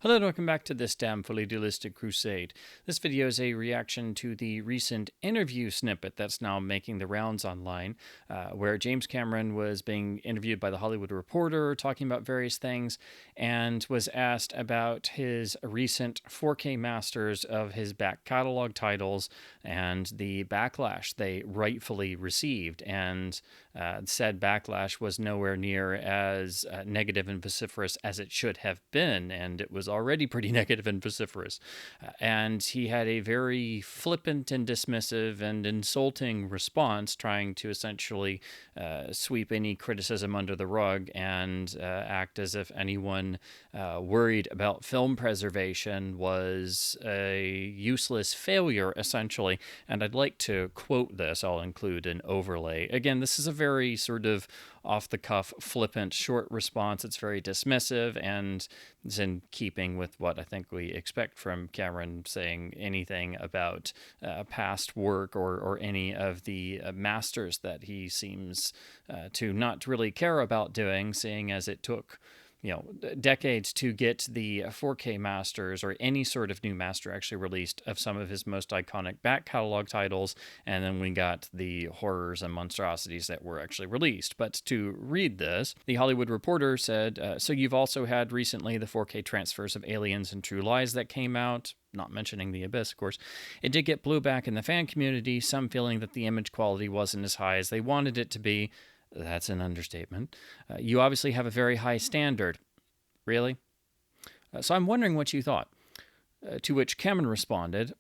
Hello and welcome back to this damn fully dualistic crusade. This video is a reaction to the recent interview snippet that's now making the rounds online, where James Cameron was being interviewed by The Hollywood Reporter, talking about various things, and was asked about his recent 4K masters of his back catalog titles and the backlash they rightfully received. And said backlash was nowhere near as negative and vociferous as it should have been, and it was already pretty negative and vociferous. And he had a very flippant and dismissive and insulting response, trying to essentially sweep any criticism under the rug and act as if anyone worried about film preservation was a useless failure, essentially. And I'd like to quote this. I'll include an overlay. Again, this is a very sort of off-the-cuff, flippant, short response. It's very dismissive and is in keeping with what I think we expect from Cameron saying anything about past work or any of the masters that he seems to not really care about doing, seeing as it took decades to get the 4K masters or any sort of new master actually released of some of his most iconic back catalog titles, and then we got the horrors and monstrosities that were actually released. But to read this, The Hollywood Reporter said, so you've also had recently the 4K transfers of Aliens and True Lies that came out, not mentioning The Abyss, of course. It did get blowback in the fan community, some feeling that the image quality wasn't as high as they wanted it to be. That's an understatement. You obviously have a very high standard. Really? So I'm wondering what you thought. To which Cameron responded,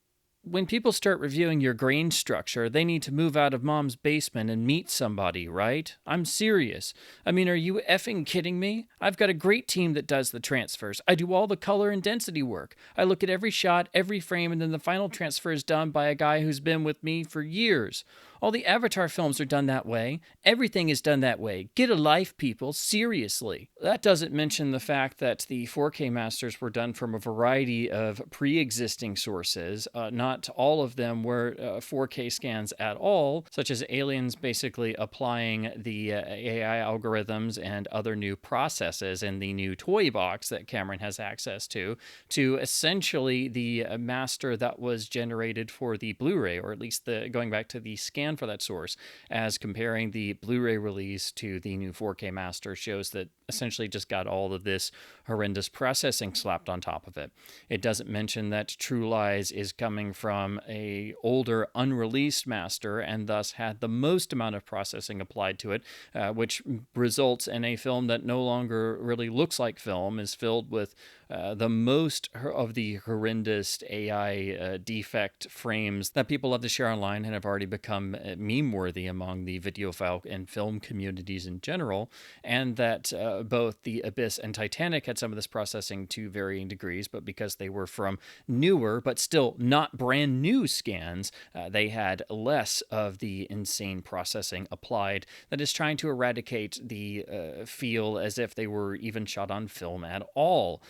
when people start reviewing your grain structure, they need to move out of mom's basement and meet somebody, right? I'm serious. I mean, are you effing kidding me? I've got a great team that does the transfers. I do all the color and density work. I look at every shot, every frame, and then the final transfer is done by a guy who's been with me for years. All the Avatar films are done that way. Everything is done that way. Get a life, people. Seriously. That doesn't mention the fact that the 4K masters were done from a variety of pre-existing sources. Not all of them were 4K scans at all, such as Aliens basically applying the AI algorithms and other new processes in the new toy box that Cameron has access to essentially the master that was generated for the Blu-ray, or at least going back to the scan for that source, as comparing the Blu-ray release to the new 4K master shows that essentially just got all of this horrendous processing slapped on top of it. It doesn't mention that True Lies is coming from a older unreleased master and thus had the most amount of processing applied to it, which results in a film that no longer really looks like film, is filled with the most of the horrendous AI defect frames that people love to share online and have already become meme-worthy among the videophile and film communities in general, and that both The Abyss and Titanic had some of this processing to varying degrees, but because they were from newer but still not brand new scans, they had less of the insane processing applied that is trying to eradicate the feel as if they were even shot on film at all.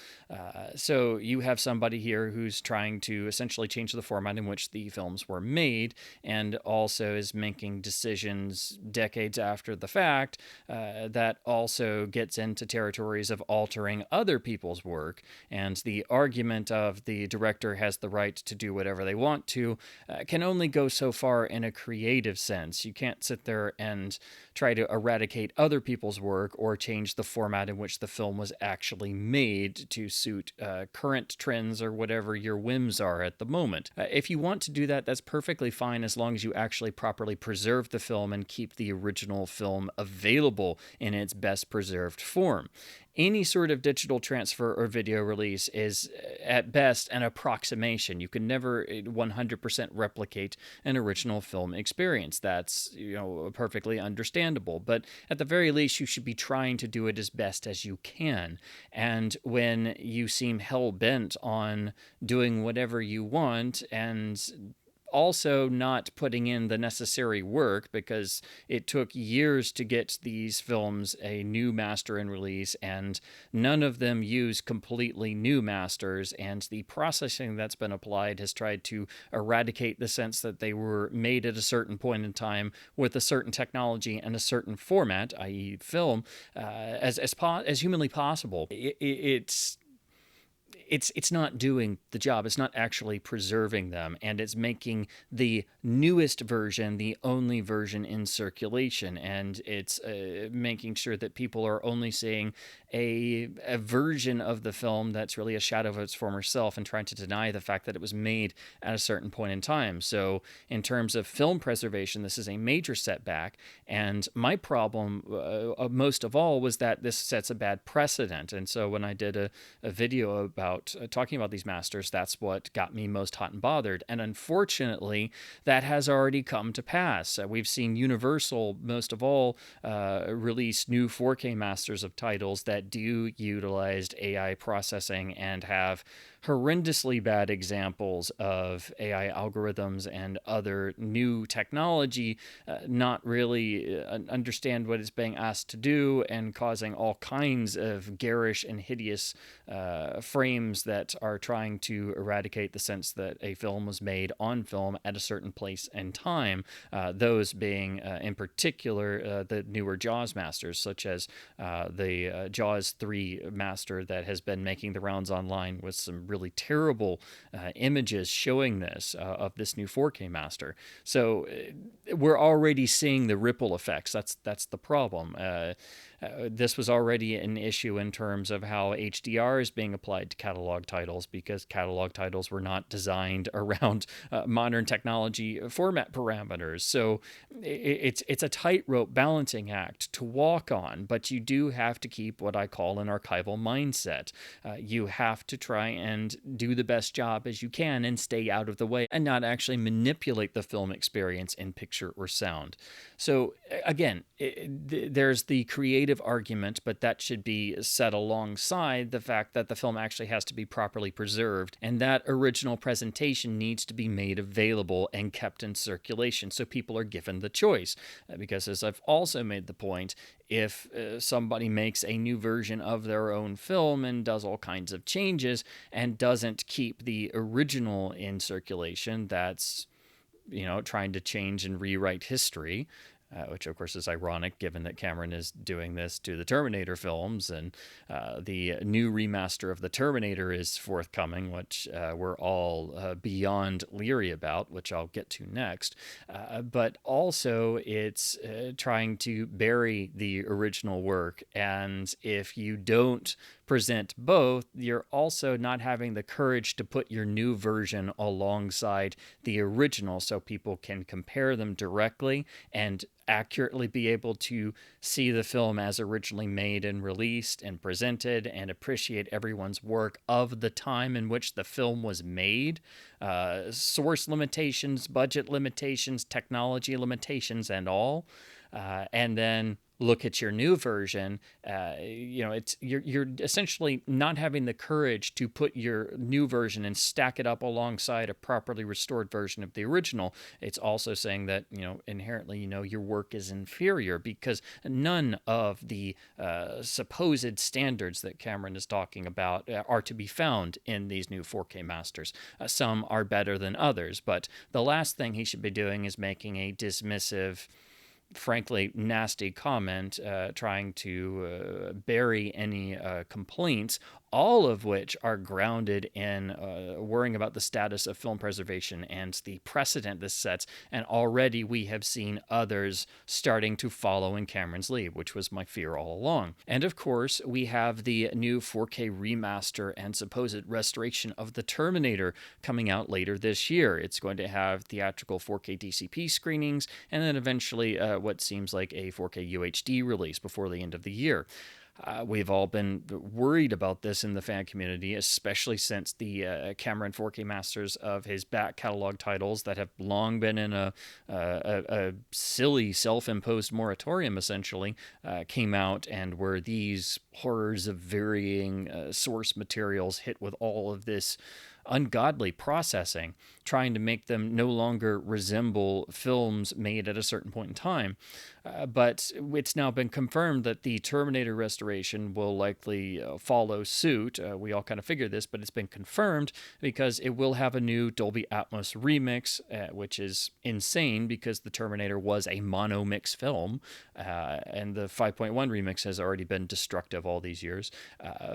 So you have somebody here who's trying to essentially change the format in which the films were made, and also is making decisions decades after the fact that also gets into territories of altering other people's work. And the argument of the director has the right to do whatever they want to can only go so far in a creative sense. You can't sit there and try to eradicate other people's work or change the format in which the film was actually made to suit current trends or whatever your whims are at the moment. If you want to do that, that's perfectly fine as long as you actually properly preserve the film and keep the original film available in its best preserved form. Any sort of digital transfer or video release is, at best, an approximation. You can never 100% replicate an original film experience. That's, perfectly understandable. But at the very least, you should be trying to do it as best as you can. And when you seem hell-bent on doing whatever you want and also not putting in the necessary work, because it took years to get these films a new master and release, and none of them use completely new masters, and the processing that's been applied has tried to eradicate the sense that they were made at a certain point in time with a certain technology and a certain format, i.e. film, as humanly possible. it's not doing the job. It's not actually preserving them, and it's making the newest version the only version in circulation, and it's making sure that people are only seeing a version of the film that's really a shadow of its former self, and trying to deny the fact that it was made at a certain point in time. So in terms of film preservation, this is a major setback, and my problem most of all was that this sets a bad precedent. And so when I did a video about talking about these masters, that's what got me most hot and bothered. And unfortunately, that has already come to pass. We've seen Universal, most of all, release new 4K masters of titles that do utilize AI processing and have horrendously bad examples of AI algorithms and other new technology not really understand what it's being asked to do, and causing all kinds of garish and hideous frames that are trying to eradicate the sense that a film was made on film at a certain place and time. Those being, in particular, the newer Jaws masters, such as the Jaws 3 master that has been making the rounds online with some really terrible images showing this of this new 4K master. So we're already seeing the ripple effects. That's the problem. This was already an issue in terms of how HDR is being applied to catalog titles, because catalog titles were not designed around modern technology format parameters. So it's a tightrope balancing act to walk on, but you do have to keep what I call an archival mindset. You have to try and do the best job as you can and stay out of the way, and not actually manipulate the film experience in picture or sound. So again, there's the creative argument, but that should be set alongside the fact that the film actually has to be properly preserved, and that original presentation needs to be made available and kept in circulation so people are given the choice. Because as I've also made the point, if somebody makes a new version of their own film and does all kinds of changes and doesn't keep the original in circulation, that's, trying to change and rewrite history. Which, of course, is ironic given that Cameron is doing this to the Terminator films, and the new remaster of the Terminator is forthcoming, which we're all beyond leery about, which I'll get to next. But also, it's trying to bury the original work, and if you don't present both, you're also not having the courage to put your new version alongside the original so people can compare them directly and accurately be able to see the film as originally made and released and presented, and appreciate everyone's work of the time in which the film was made, source limitations, budget limitations, technology limitations, and all. And then look at your new version. You're essentially not having the courage to put your new version and stack it up alongside a properly restored version of the original. It's also saying that inherently your work is inferior, because none of the supposed standards that Cameron is talking about are to be found in these new 4K masters. Some are better than others, but the last thing he should be doing is making a dismissive, frankly nasty comment, trying to bury any complaints, all of which are grounded in worrying about the status of film preservation and the precedent this sets. And already we have seen others starting to follow in Cameron's lead, which was my fear all along. And of course, we have the new 4K remaster and supposed restoration of the Terminator coming out later this year. It's going to have theatrical 4K DCP screenings, and then eventually what seems like a 4K UHD release before the end of the year. We've all been worried about this in the fan community, especially since the Cameron 4K masters of his back catalog titles that have long been in a silly self-imposed moratorium, essentially, came out and were these horrors of varying source materials hit with all of this ungodly processing, trying to make them no longer resemble films made at a certain point in time. But it's now been confirmed that the Terminator restoration will likely follow suit. We all kind of figured this, but it's been confirmed because it will have a new Dolby Atmos remix, which is insane because the Terminator was a mono mix film, and the 5.1 remix has already been destructive all these years.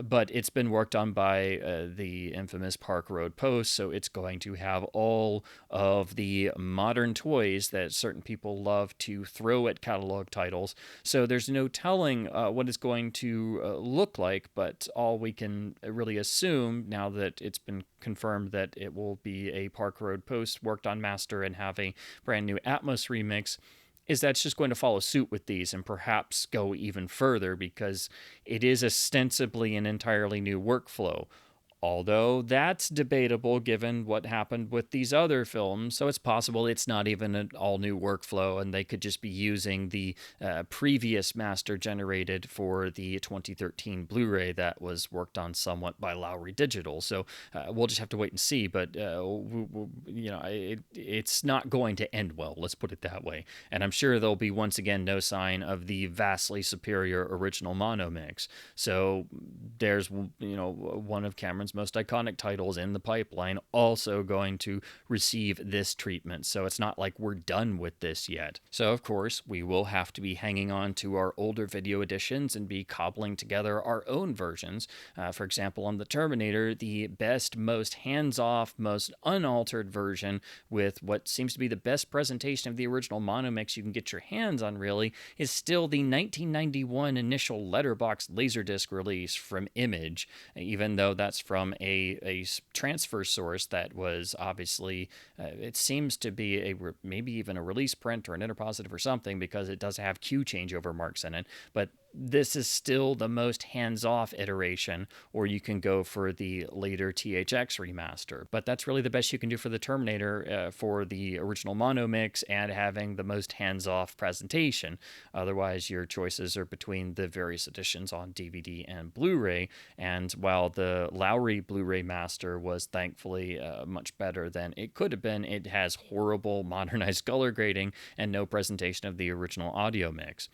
But it's been worked on by the infamous Park Road Post, so it's going to have all of the modern toys that certain people love to throw at catalog titles. So there's no telling what it's going to look like, but all we can really assume now that it's been confirmed that it will be a Park Road Post worked on master and have a brand new Atmos remix is that it's just going to follow suit with these and perhaps go even further because it is ostensibly an entirely new workflow. Although that's debatable given what happened with these other films, so it's possible it's not even an all new workflow and they could just be using the previous master generated for the 2013 Blu-ray that was worked on somewhat by Lowry Digital. So we'll just have to wait and see. But it's not going to end well. Let's put it that way. And I'm sure there'll be once again no sign of the vastly superior original mono mix. So there's one of Cameron's most iconic titles in the pipeline also going to receive this treatment. So it's not like we're done with this yet. So of course, we will have to be hanging on to our older video editions and be cobbling together our own versions. For example, on the Terminator, the best, most hands-off, most unaltered version with what seems to be the best presentation of the original monomix you can get your hands on really is still the 1991 initial letterbox Laserdisc release from Image, even though that's from a transfer source that was obviously, it seems to be maybe even a release print or an interpositive or something because it does have Q changeover marks in it. But this is still the most hands-off iteration, or you can go for the later THX remaster. But that's really the best you can do for the Terminator for the original mono mix and having the most hands-off presentation. Otherwise, your choices are between the various editions on DVD and Blu-ray. And while the Lowry Blu-ray master was thankfully much better than it could have been, it has horrible modernized color grading and no presentation of the original audio mix.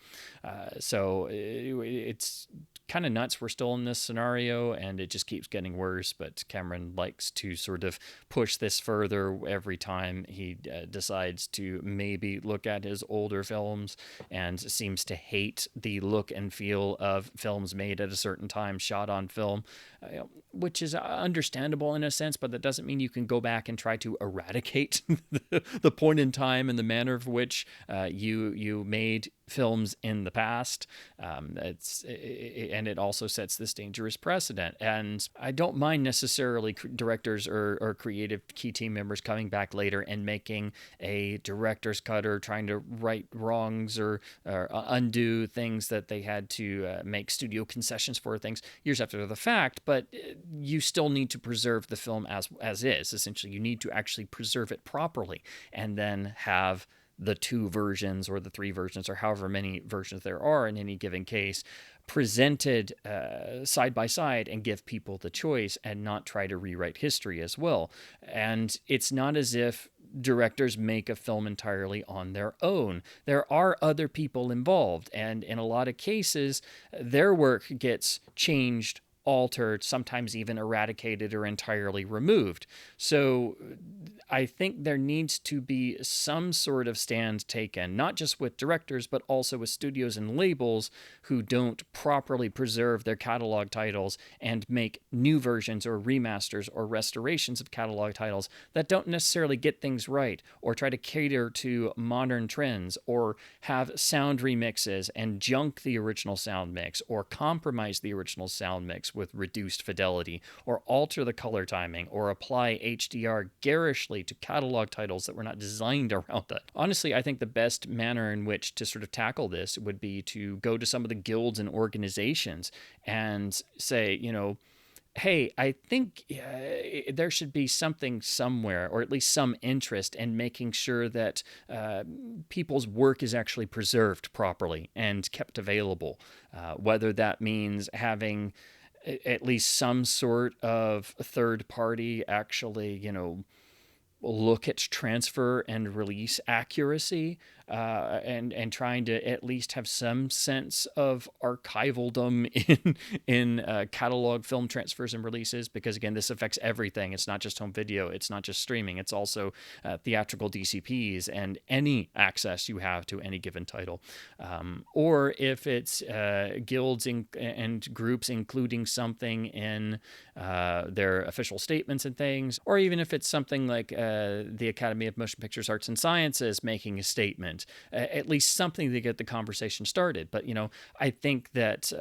So it's kind of nuts we're still in this scenario and it just keeps getting worse, but Cameron likes to sort of push this further every time he decides to maybe look at his older films and seems to hate the look and feel of films made at a certain time shot on film, which is understandable in a sense, but that doesn't mean you can go back and try to eradicate the point in time and the manner of which you made films in the past. And it also sets this dangerous precedent. And I don't mind necessarily directors or creative key team members coming back later and making a director's cut or trying to right wrongs or undo things that they had to make studio concessions for things years after the fact. But you still need to preserve the film as is. Essentially, you need to actually preserve it properly and then have the two versions or the three versions or however many versions there are in any given case presented side by side and give people the choice and not try to rewrite history as well. And it's not as if directors make a film entirely on their own. There are other people involved, and in a lot of cases, their work gets changed, altered, sometimes even eradicated or entirely removed. So I think there needs to be some sort of stand taken, not just with directors, but also with studios and labels who don't properly preserve their catalog titles and make new versions or remasters or restorations of catalog titles that don't necessarily get things right or try to cater to modern trends or have sound remixes and junk the original sound mix or compromise the original sound mix with reduced fidelity or alter the color timing or apply HDR garishly to catalog titles that were not designed around that. Honestly, I think the best manner in which to sort of tackle this would be to go to some of the guilds and organizations and say, hey, I think there should be something somewhere, or at least some interest in making sure that people's work is actually preserved properly and kept available, whether that means having at least some sort of third party actually, look at transfer and release accuracy, and trying to at least have some sense of archivaldom in catalog film transfers and releases, because again, this affects everything. It's not just home video, it's not just streaming, it's also theatrical DCPs and any access you have to any given title, or if it's guilds and groups including something in their official statements and things, or even if it's something like the Academy of Motion Pictures Arts and Sciences making a statement, at least something to get the conversation started. But, I think that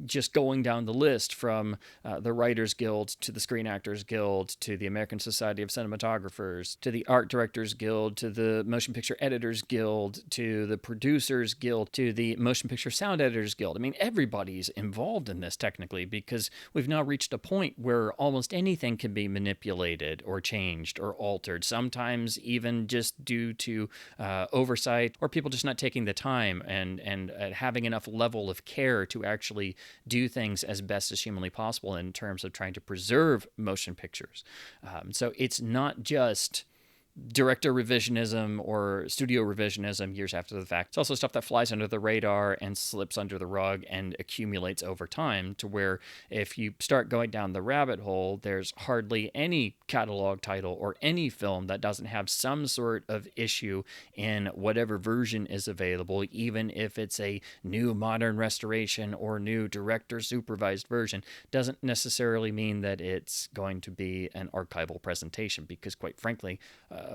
just going down the list from the Writers Guild to the Screen Actors Guild to the American Society of Cinematographers to the Art Directors Guild to the Motion Picture Editors Guild to the Producers Guild to the Motion Picture Sound Editors Guild, I mean, everybody's involved in this technically, because we've now reached a point where almost anything can be manipulated or changed or altered, sometimes even just due to oversight or people just not taking the time and having enough level of care to actually do things as best as humanly possible in terms of trying to preserve motion pictures. So it's not just director revisionism or studio revisionism years after the fact. It's also stuff that flies under the radar and slips under the rug and accumulates over time, to where if you start going down the rabbit hole, there's hardly any catalog title or any film that doesn't have some sort of issue in whatever version is available, even if it's a new modern restoration or new director supervised version. Doesn't necessarily mean that it's going to be an archival presentation, because quite frankly,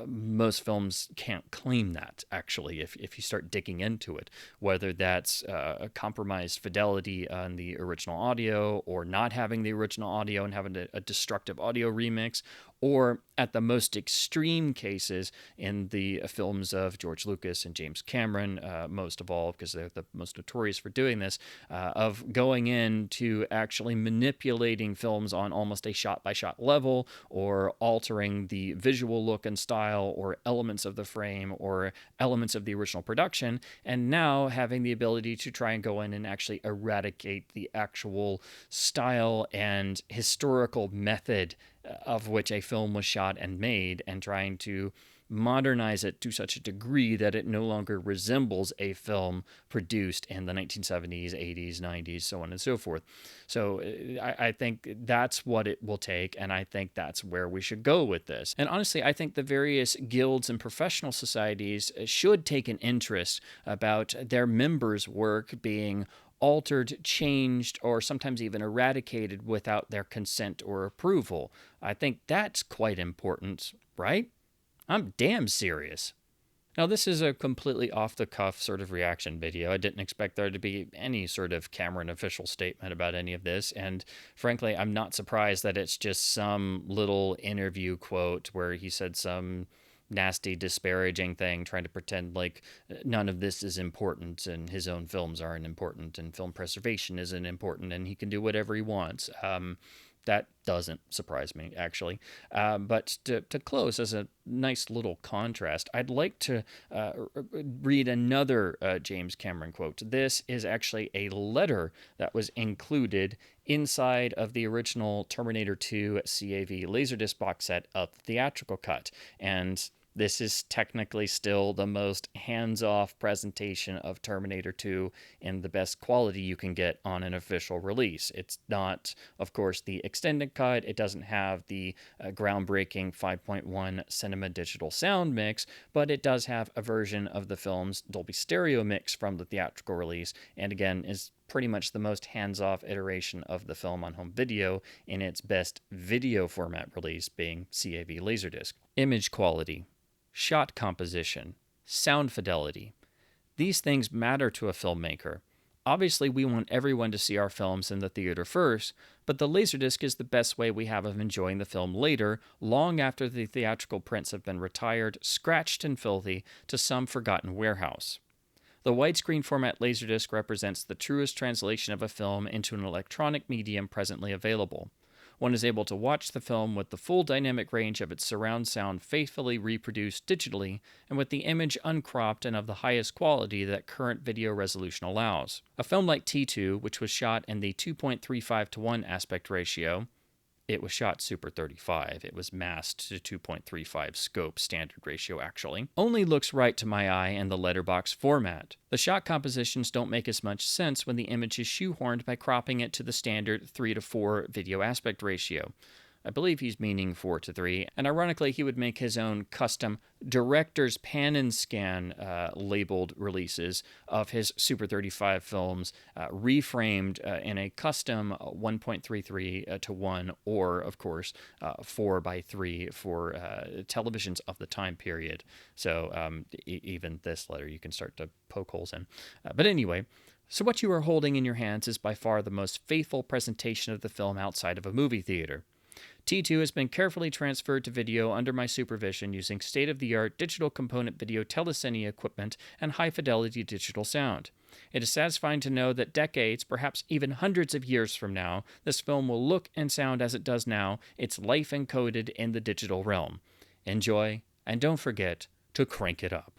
most films can't claim that, actually, if you start digging into it, whether that's a compromised fidelity on the original audio, or not having the original audio and having a destructive audio remix, or at the most extreme cases in the films of George Lucas and James Cameron, most of all, because they're the most notorious for doing this, of going in to actually manipulating films on almost a shot-by-shot level, or altering the visual look and style, or elements of the frame, or elements of the original production, and now having the ability to try and go in and actually eradicate the actual style and historical method of which a film was shot and made, and trying to modernize it to such a degree that it no longer resembles a film produced in the 1970s, 80s, 90s, so on and so forth. So I think that's what it will take, and I think that's where we should go with this. And honestly, I think the various guilds and professional societies should take an interest about their members' work being altered, changed, or sometimes even eradicated without their consent or approval. I think that's quite important, right? I'm damn serious. Now, this is a completely off-the-cuff sort of reaction video. I didn't expect there to be any sort of Cameron official statement about any of this, and frankly, I'm not surprised that it's just some little interview quote where he said some nasty, disparaging thing, trying to pretend like none of this is important and his own films aren't important and film preservation isn't important and he can do whatever he wants. That doesn't surprise me, actually. But to close, as a nice little contrast, I'd like to read another James Cameron quote. This is actually a letter that was included inside of the original Terminator 2 CAV Laserdisc box set of the theatrical cut. And this is technically still the most hands-off presentation of Terminator 2 in the best quality you can get on an official release. It's not, of course, the extended cut. It doesn't have the groundbreaking 5.1 cinema digital sound mix, but it does have a version of the film's Dolby stereo mix from the theatrical release, and again is pretty much the most hands-off iteration of the film on home video in its best video format release, being CAV Laserdisc. Image quality, shot composition, sound fidelity. These things matter to a filmmaker. Obviously, we want everyone to see our films in the theater first, but the Laserdisc is the best way we have of enjoying the film later, long after the theatrical prints have been retired, scratched and filthy, to some forgotten warehouse. The widescreen format Laserdisc represents the truest translation of a film into an electronic medium presently available. one is able to watch the film with the full dynamic range of its surround sound faithfully reproduced digitally and with the image uncropped and of the highest quality that current video resolution allows. A film like T2, which was shot in the 2.35 to 1 aspect ratio, it was shot Super 35. It was masked to 2.35 scope standard ratio, actually. Only looks right to my eye in the letterbox format. The shot compositions don't make as much sense when the image is shoehorned by cropping it to the standard 3 to 4 video aspect ratio. I believe he's meaning 4 to 3, and ironically, he would make his own custom director's pan and scan labeled releases of his Super 35 films, reframed in a custom 1.33 to 1, or, of course, 4 by 3 for televisions of the time period. So even this letter you can start to poke holes in. But anyway, so what you are holding in your hands is by far the most faithful presentation of the film outside of a movie theater. T2 has been carefully transferred to video under my supervision using state-of-the-art digital component video telecine equipment and high-fidelity digital sound. It is satisfying to know that decades, perhaps even hundreds of years from now, this film will look and sound as it does now, its life encoded in the digital realm. Enjoy, and don't forget to crank it up.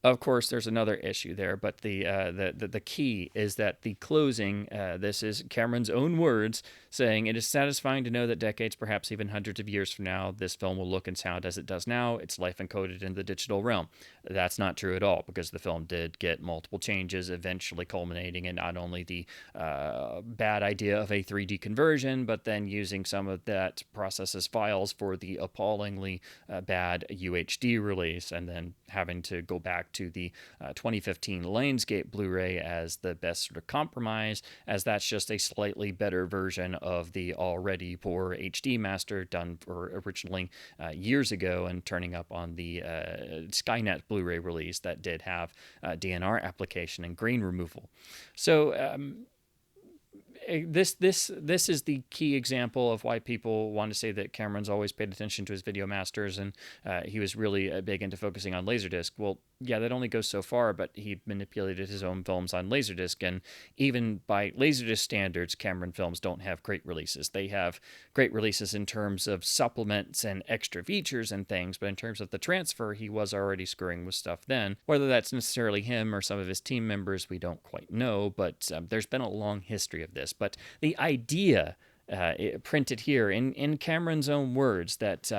Of course, there's another issue there, but the key is that the closing, this is Cameron's own words, saying, it is satisfying to know that decades, perhaps even hundreds of years from now, this film will look and sound as it does now, its life encoded in the digital realm. That's not true at all, because the film did get multiple changes, eventually culminating in not only the bad idea of a 3D conversion, but then using some of that process as files for the appallingly bad UHD release, and then having to go back to the 2015 Lionsgate Blu-ray as the best sort of compromise, as that's just a slightly better version of the already poor HD master done for originally years ago and turning up on the Skynet Blu-ray release that did have DNR application and grain removal. So this is the key example of why people want to say that Cameron's always paid attention to his video masters, and he was really big into focusing on Laserdisc. Well, yeah, that only goes so far, but he manipulated his own films on Laserdisc, and even by Laserdisc standards, Cameron films don't have great releases. They have great releases in terms of supplements and extra features and things, but in terms of the transfer, he was already screwing with stuff then. Whether that's necessarily him or some of his team members, we don't quite know, but there's been a long history of this. But the idea printed here in Cameron's own words that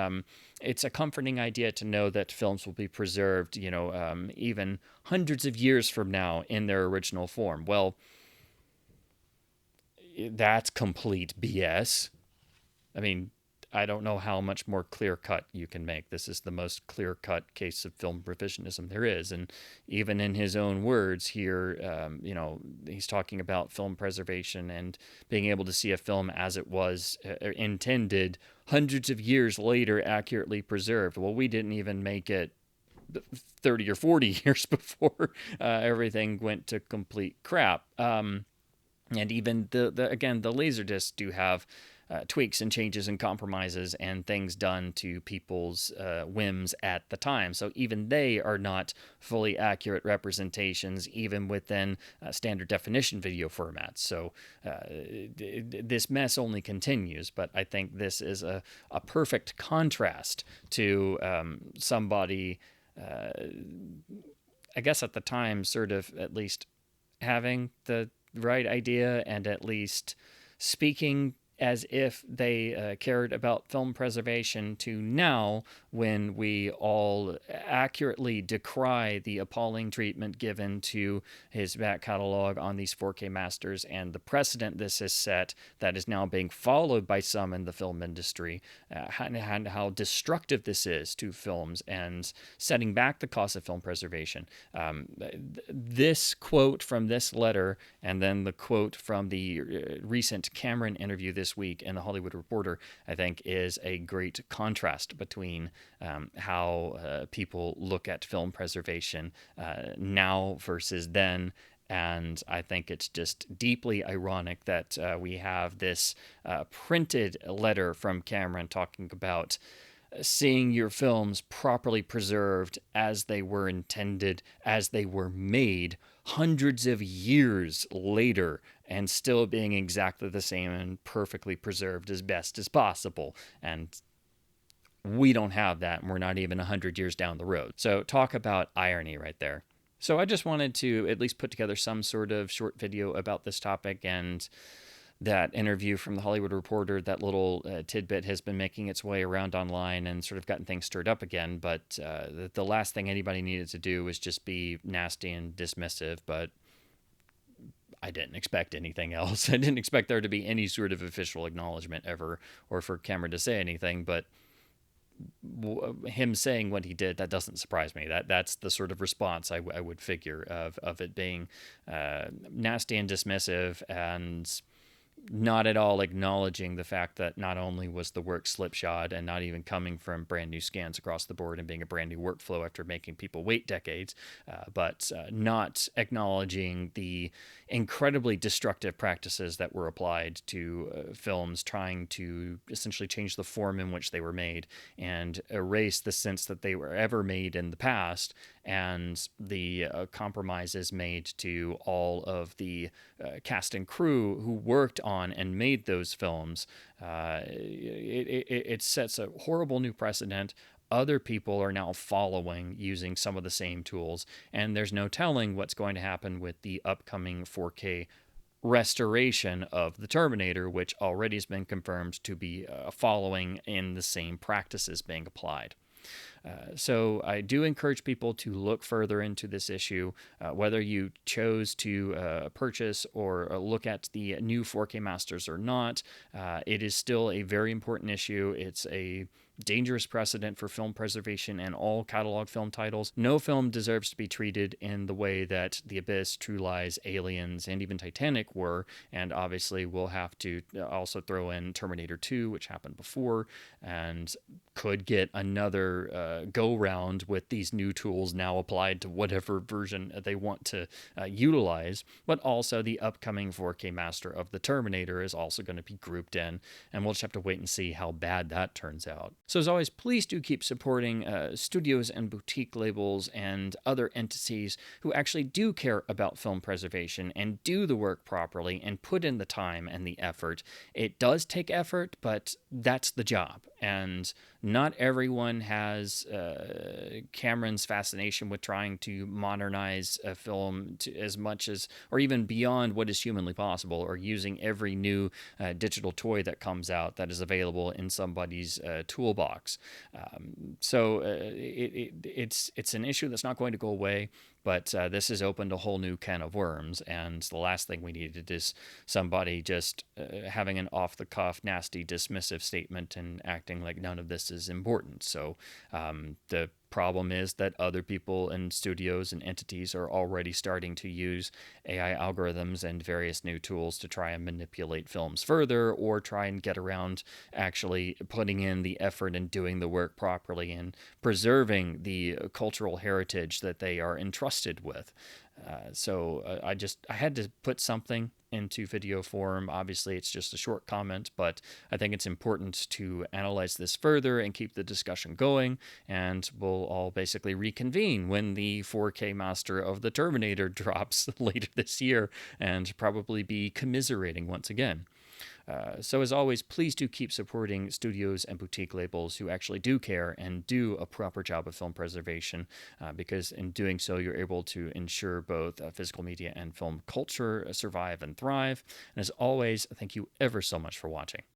it's a comforting idea to know that films will be preserved, even hundreds of years from now in their original form. Well, that's complete BS. I mean, I don't know how much more clear-cut you can make. This is the most clear-cut case of film revisionism there is. And even in his own words here, he's talking about film preservation and being able to see a film as it was intended hundreds of years later accurately preserved. Well, we didn't even make it 30 or 40 years before everything went to complete crap. And even the Laserdiscs do have tweaks and changes and compromises and things done to people's whims at the time. So even they are not fully accurate representations, even within standard definition video formats. So this mess only continues, but I think this is a perfect contrast to somebody, I guess at the time, sort of at least having the right idea and at least speaking as if they cared about film preservation, to now when we all accurately decry the appalling treatment given to his back catalog on these 4K masters and the precedent this has set that is now being followed by some in the film industry, and how destructive this is to films and setting back the cost of film preservation. This quote from this letter and then the quote from the recent Cameron interview this week in The Hollywood Reporter, I think, is a great contrast between how people look at film preservation now versus then. And I think it's just deeply ironic that we have this printed letter from Cameron talking about seeing your films properly preserved as they were intended, as they were made hundreds of years later and still being exactly the same and perfectly preserved as best as possible. And we don't have that, and we're not even 100 years down the road. So talk about irony right there. So I just wanted to at least put together some sort of short video about this topic, and that interview from the Hollywood Reporter, that little tidbit has been making its way around online and sort of gotten things stirred up again. But the last thing anybody needed to do was just be nasty and dismissive. But I didn't expect anything else. I didn't expect there to be any sort of official acknowledgement ever, or for Cameron to say anything. But him saying what he did, that doesn't surprise me. That's the sort of response I would figure of it being nasty and dismissive, and not at all acknowledging the fact that not only was the work slipshod and not even coming from brand new scans across the board and being a brand new workflow after making people wait decades, but not acknowledging the incredibly destructive practices that were applied to films, trying to essentially change the form in which they were made and erase the sense that they were ever made in the past, and the compromises made to all of the cast and crew who worked on and made those films. It sets a horrible new precedent. Other people are now following using some of the same tools, and there's no telling what's going to happen with the upcoming 4K restoration of the Terminator, which already has been confirmed to be following in the same practices being applied. So I do encourage people to look further into this issue, whether you chose to purchase or look at the new 4K masters or not. It is still a very important issue. It's a dangerous precedent for film preservation and all catalog film titles. No film deserves to be treated in the way that The Abyss, True Lies, Aliens, and even Titanic were. And obviously, we'll have to also throw in Terminator 2, which happened before, and could get another go-round with these new tools now applied to whatever version they want to utilize. But also, the upcoming 4K master of the Terminator is also going to be grouped in, and we'll just have to wait and see how bad that turns out. So as always, please do keep supporting studios and boutique labels and other entities who actually do care about film preservation and do the work properly and put in the time and the effort. It does take effort, but that's the job. And not everyone has Cameron's fascination with trying to modernize a film to as much as, or even beyond what is humanly possible, or using every new digital toy that comes out that is available in somebody's toolbox. So it's an issue that's not going to go away. But this has opened a whole new can of worms, and the last thing we needed is somebody just having an off-the-cuff, nasty, dismissive statement and acting like none of this is important. So the problem is that other people and studios and entities are already starting to use AI algorithms and various new tools to try and manipulate films further, or try and get around actually putting in the effort and doing the work properly and preserving the cultural heritage that they are entrusted with. So I had to put something into video form. Obviously, it's just a short comment, but I think it's important to analyze this further and keep the discussion going. And we'll all basically reconvene when the 4K master of the Terminator drops later this year, and probably be commiserating once again. So as always, please do keep supporting studios and boutique labels who actually do care and do a proper job of film preservation, because in doing so, you're able to ensure both physical media and film culture survive and thrive. And as always, thank you ever so much for watching.